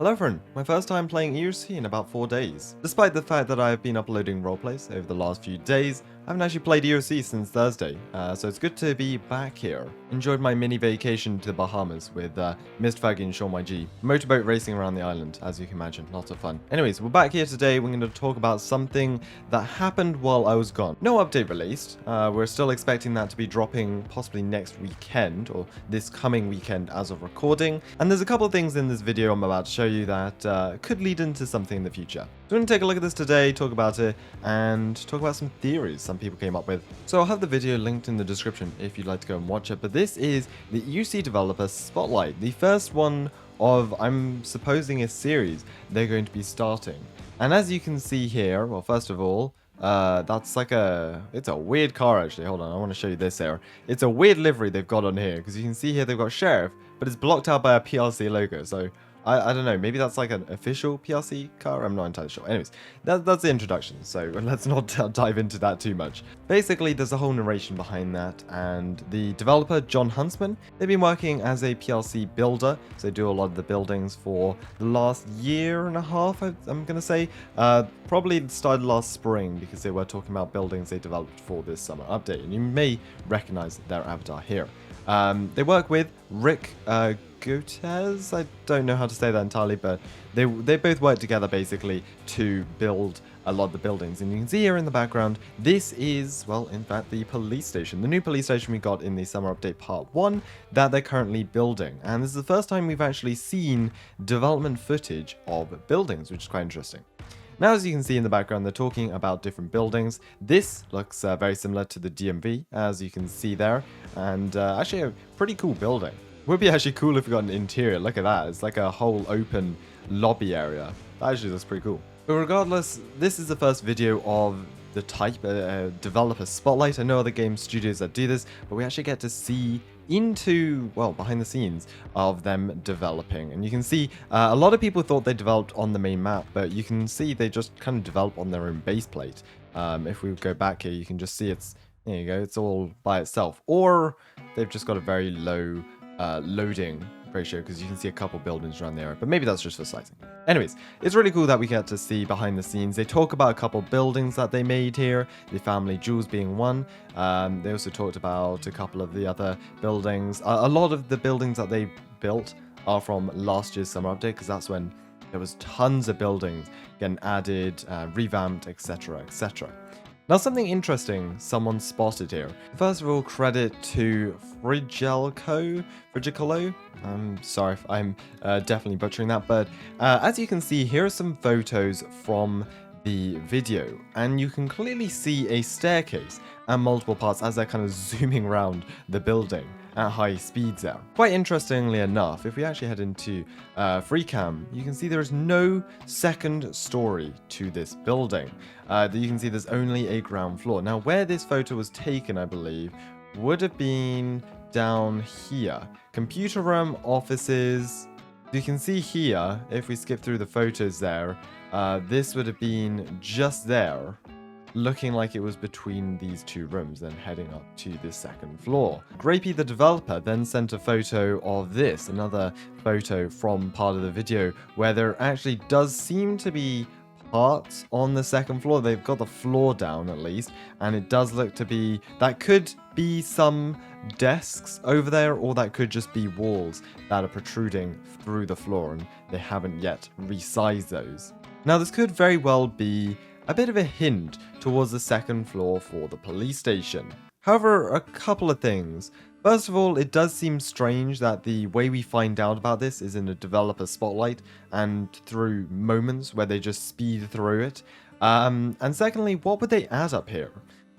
Hello everyone, my first time playing ERLC in about 4 days. Despite the fact that I have been uploading roleplays over the last few days, I haven't actually played ERLC since Thursday, so it's good to be back here. Enjoyed my mini vacation to the Bahamas with Mr. Faggy and Sean YG. Motorboat racing around the island, as you can imagine, lots of fun. Anyways, we're back here today, we're going to talk about something that happened while I was gone. No update released, we're still expecting that to be dropping possibly next weekend, or this coming weekend as of recording. And there's a couple of things in this video I'm about to show you that could lead into something in the future. So we're going to take a look at this today, talk about it, and talk about some theories some people came up with. So I'll have the video linked in the description if you'd like to go and watch it, but this is the ERLC Developer Spotlight, the first one of, I'm supposing, a series they're going to be starting. And as you can see here, well, first of all, that's like it's a weird car actually. Hold on, I want to show you this here. It's a weird livery they've got on here, because you can see here they've got Sheriff, but it's blocked out by a PRC logo, so I don't know, maybe that's like an official PRC car, I'm not entirely sure. Anyways, that's the introduction, so let's not dive into that too much. Basically, there's a whole narration behind that, and the developer, John Huntsman, they've been working as a PRC builder, so they do a lot of the buildings for the last year and a half, I'm going to say. Probably started last spring, because they were talking about buildings they developed for this summer update, and you may recognize their avatar here. They work with Rick Gutez, I don't know how to say that entirely, but they both work together basically to build a lot of the buildings. And you can see here in the background, this is, well, in fact, the police station, the new police station we got in the summer update part 1 that they're currently building. And this is the first time we've actually seen development footage of buildings, which is quite interesting. Now, as you can see in the background, they're talking about different buildings. This looks very similar to the DMV, as you can see there, and actually a pretty cool building. Would be actually cool if we got an interior. Look at that. It's like a whole open lobby area. That actually looks pretty cool. But regardless, this is the first video of the type, developer spotlight. I know other game studios that do this, but we actually get to see into, well, behind the scenes of them developing. And you can see a lot of people thought they developed on the main map, but you can see they just kind of develop on their own base plate. If we go back here, you can just see there you go, it's all by itself. Or they've just got a very low loading ratio, because you can see a couple buildings around the area, but maybe that's just for sizing. Anyways, it's really cool that we get to see behind the scenes. They talk about a couple buildings that they made here, the family jewels being one. They also talked about a couple of the other buildings. A lot of the buildings that they built are from last year's summer update, because that's when there was tons of buildings getting added, revamped, etc, etc. Now, something interesting someone spotted here. First of all, credit to Frigicolo. I'm sorry if I'm definitely butchering that, but as you can see, here are some photos from the video, and you can clearly see a staircase and multiple parts as they're kind of zooming around the building at high speeds there. Quite interestingly enough, if we actually head into FreeCam, you can see there is no second story to this building. You can see there's only a ground floor. Now, where this photo was taken, I believe, would have been down here. Computer room, offices. You can see here, if we skip through the photos there, this would have been just there, looking like it was between these two rooms, then heading up to the second floor. Grapey, the developer, then sent a photo of this, another photo from part of the video, where there actually does seem to be parts on the second floor. They've got the floor down at least, and it does look to be, that could be some desks over there, or that could just be walls that are protruding through the floor, and they haven't yet resized those. Now, this could very well be a bit of a hint towards the second floor for the police station. However, a couple of things. First of all, it does seem strange that the way we find out about this is in a developer spotlight and through moments where they just speed through it. And secondly, what would they add up here?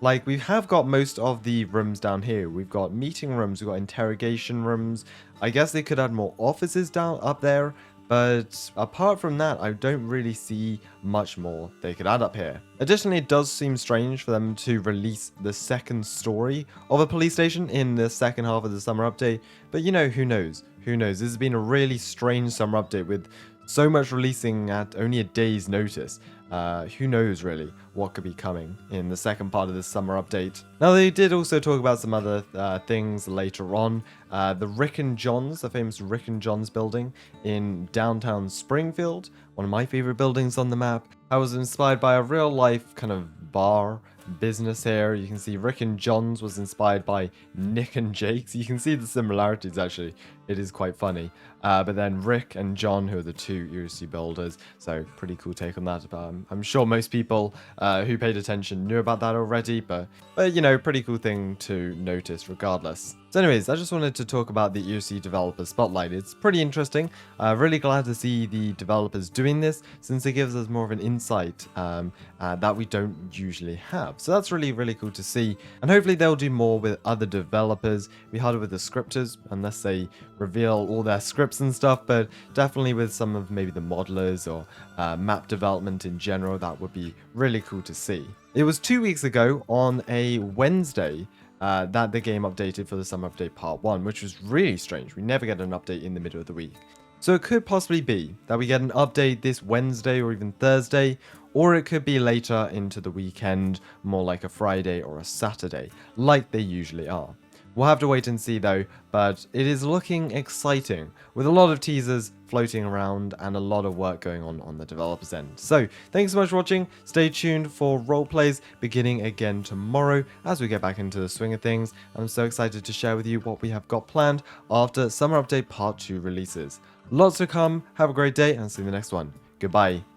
Like, we have got most of the rooms down here. We've got meeting rooms, we've got interrogation rooms. I guess they could add more offices down up there. But apart from that, I don't really see much more they could add up here. Additionally, it does seem strange for them to release the second story of a police station in the second half of the summer update. But you know, who knows? Who knows? This has been a really strange summer update with So much releasing at only a day's notice. Who knows really what could be coming in the second part of this summer update. Now they did also talk about some other things later on. The Rick and John's, the famous Rick and John's building in downtown Springfield, one of my favorite buildings on the map. I was inspired by a real life kind of bar business here. You can see Rick and John's was inspired by Nick and Jake's. You can see the similarities actually. It is quite funny. But then Rick and John, who are the two ERLC builders, so pretty cool take on that. But I'm sure most people who paid attention knew about that already, but you know, pretty cool thing to notice regardless. So anyways, I just wanted to talk about the ERLC developer spotlight. It's pretty interesting. Really glad to see the developers doing this, since it gives us more of an insight that we don't usually have. So that's really cool to see, and hopefully they'll do more with other developers. It'd be harder with the scripters unless they reveal all their scripts and stuff, but definitely with some of maybe the modelers or map development in general, that would be really cool to see. It was 2 weeks ago on a Wednesday that the game updated for the summer update part 1, which was really strange. We never get an update in the middle of the week. So it could possibly be that we get an update this Wednesday or even Thursday, or it could be later into the weekend, more like a Friday or a Saturday, like they usually are. We'll have to wait and see though, but it is looking exciting, with a lot of teasers floating around and a lot of work going on the developer's end. So, thanks so much for watching. Stay tuned for roleplays beginning again tomorrow as we get back into the swing of things. I'm so excited to share with you what we have got planned after Summer Update Part 2 releases. Lots to come, have a great day, and see you in the next one. Goodbye.